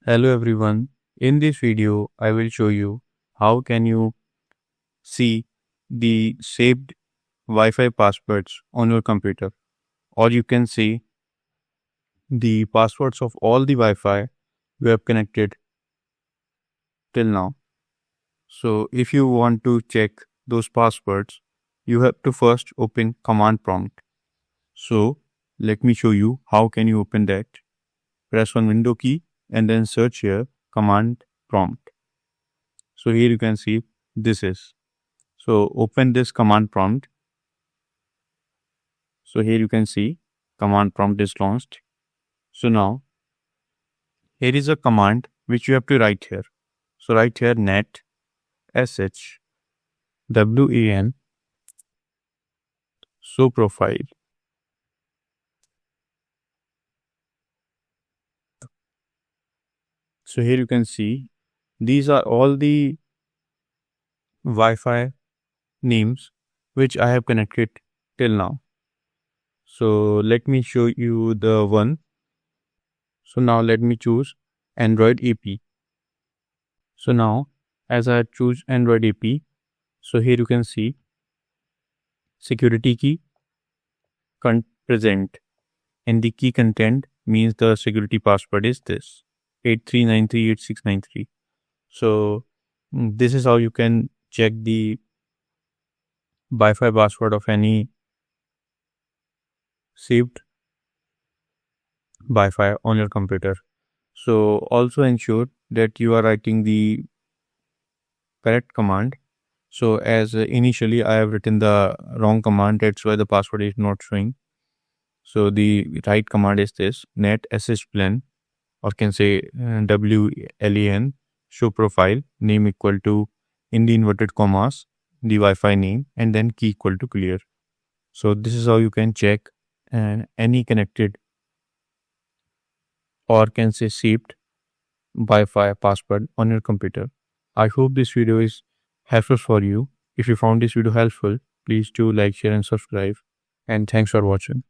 Hello everyone. In this video, I will show you how can you see the saved Wi-Fi passwords on your computer, or you can see the passwords of all the Wi-Fi you have connected till now. So if you want to check those passwords, you have to first open command prompt. So let me show you how can you open that. Press on window key and then search here command prompt. So here you can see this is. So open this command prompt. So here you can see command prompt is launched. So now here is a command which you have to write here. So write here net sh wan show profile. So here you can see these are all the Wi-Fi names which I have connected till now. So let me show you the one. So now let me choose Android AP. So now as I choose Android AP, so here you can see security key present, and the key content means the security password is this 83938693. So this is how you can check the Wi-Fi password of any saved Wi-Fi on your computer. So also ensure that you are writing the correct command. So as initially I have written the wrong command, that's why the password is not showing. So the right command is this net sh or can say WLAN show profile name equal to in the inverted commas the Wi-Fi name and then key equal to clear. So this is how you can check any connected or can say saved Wi-Fi password on your computer. I hope this video is helpful for you. If you found this video helpful, please do like, share and subscribe, and thanks for watching.